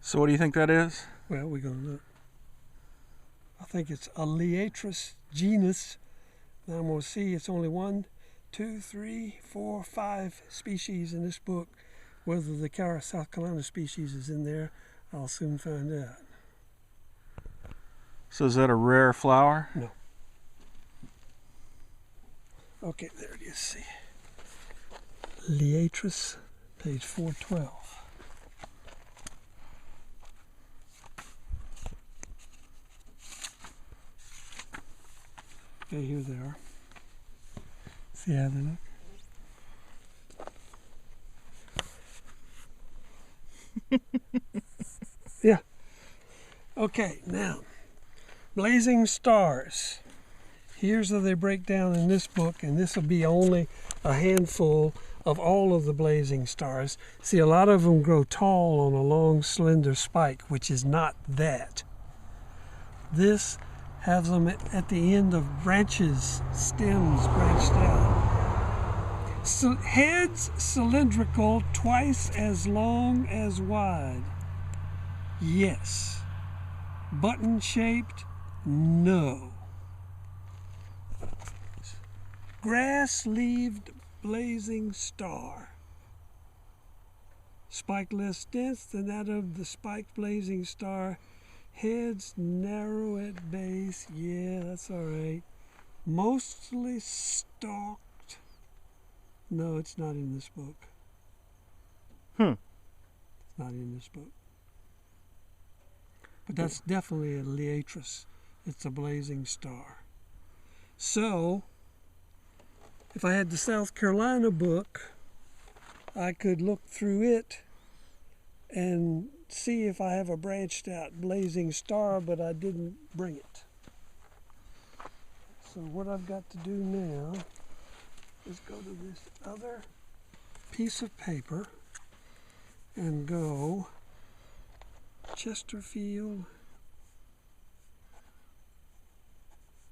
So what do you think that is? Well, we're going to look. I think it's a Liatris genus. Now I'm going to see it's only 1, 2, 3, 4, 5 species in this book. Whether the Cheraw, South Carolina species is in there, I'll soon find out. So is that a rare flower? No. Okay, there it is. See. Liatris, page 412. Okay, here they are. See how they look? Yeah. Okay, now, blazing stars. Here's how they break down in this book, and this will be only a handful of all of the blazing stars. See, a lot of them grow tall on a long, slender spike, which is not that. This has them at the end of branches, stems branched out. So, heads cylindrical, twice as long as wide. Yes. Button-shaped? No. Grass-leaved blazing star. Spike less dense than that of the spiked blazing star. Heads narrow at base. Yeah, that's all right. Mostly stalked. No, it's not in this book. It's not in this book. But that's definitely a Liatris. It's a blazing star. So, if I had the South Carolina book, I could look through it and see if I have a branched out blazing star, but I didn't bring it. So what I've got to do now is go to this other piece of paper and go Chesterfield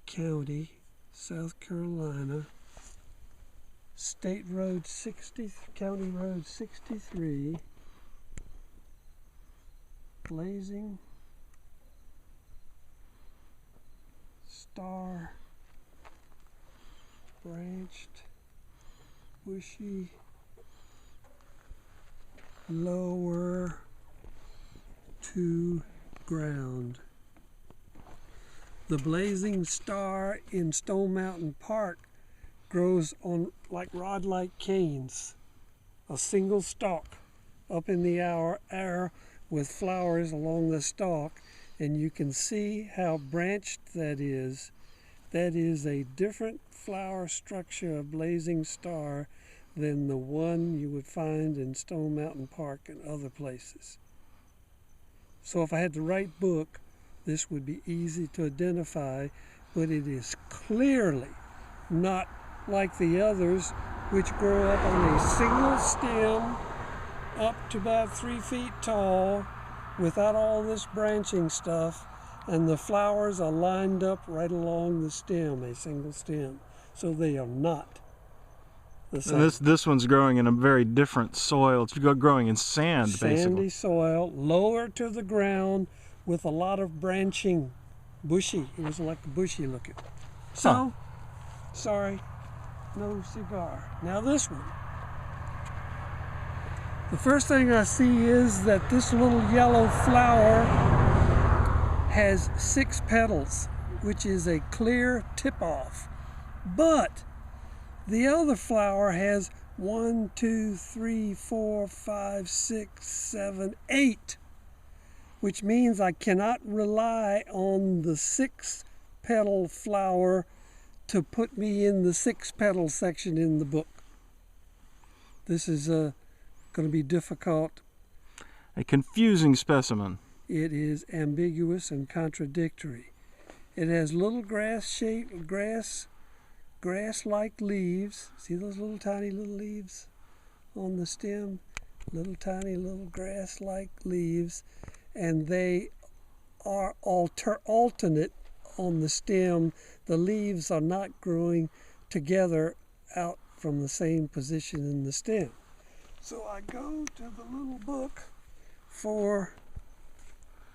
County, South Carolina, State Road 60, County Road 63, blazing star, branched, bushy, lower to ground. The blazing star in Stone Mountain Park grows on like rod-like canes, a single stalk up in the air with flowers along the stalk, and you can see how branched that is. That is a different flower structure of blazing star than the one you would find in Stone Mountain Park and other places. So if I had the right book, this would be easy to identify, but it is clearly not like the others, which grow up on a single stem up to about 3 feet tall without all this branching stuff, and the flowers are lined up right along the stem, a single stem. So they are not the same. And this one's growing in a very different soil. It's growing in sand, basically. Sandy soil, lower to the ground, with a lot of branching, bushy. It was like bushy looking. So, sorry, no cigar. Now this one. The first thing I see is that this little yellow flower has 6 petals, which is a clear tip-off. But the other flower has 1, 2, 3, 4, 5, 6, 7, 8. Which means I cannot rely on the 6-petal flower to put me in the 6-petal section in the book. This is going to be difficult. A confusing specimen. It is ambiguous and contradictory. It has little grass-shaped, grass-like leaves. See those little tiny little leaves on the stem? Little tiny little grass-like leaves. And they are alternate on the stem. The leaves are not growing together out from the same position in the stem. So I go to the little book for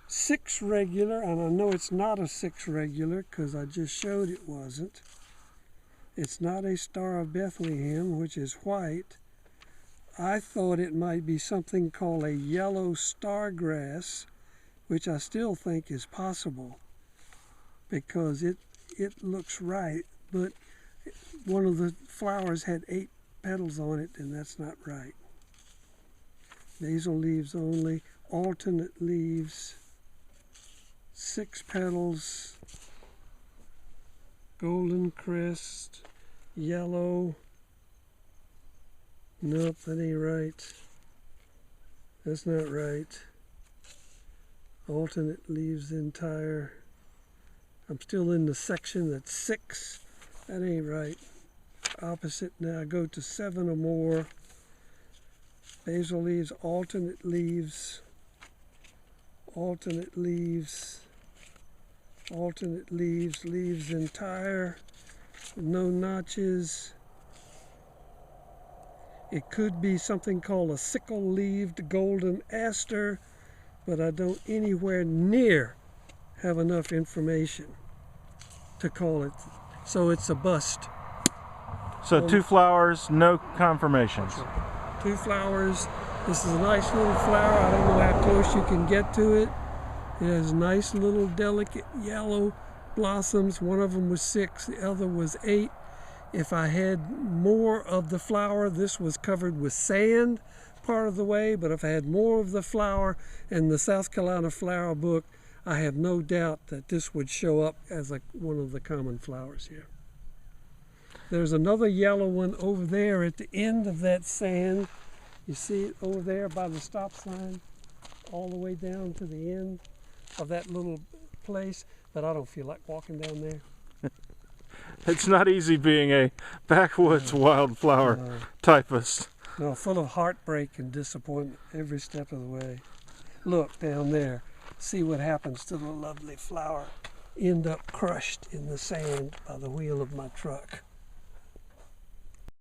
6 regular, and I know it's not a 6 regular because I just showed it wasn't. It's not a Star of Bethlehem, which is white. I thought it might be something called a yellow stargrass, which I still think is possible because it looks right, but one of the flowers had 8 petals on it, and that's not right. Basal leaves only, alternate leaves, 6 petals, golden crest, yellow. Nope, that ain't right. That's not right. Alternate leaves entire. I'm still in the section that's 6. That ain't right. Opposite now, go to 7 or more. Basal leaves, alternate leaves, alternate leaves, alternate leaves, leaves entire, no notches. It could be something called a sickle-leaved golden aster, but I don't anywhere near have enough information to call it. So it's a bust. So 2 flowers, no confirmations. 2 flowers. This is a nice little flower. I don't know how close you can get to it. It has nice little delicate yellow blossoms. One of them was 6, the other was 8. If I had more of the flower, this was covered with sand part of the way, but if I had more of the flower in the South Carolina Flower Book, I have no doubt that this would show up as one of the common flowers here. There's another yellow one over there at the end of that sand. You see it over there by the stop sign, all the way down to the end of that little place, but I don't feel like walking down there. It's not easy being a backwoods wildflower typist. No, full of heartbreak and disappointment every step of the way. Look down there. See what happens to the lovely flower. End up crushed in the sand by the wheel of my truck.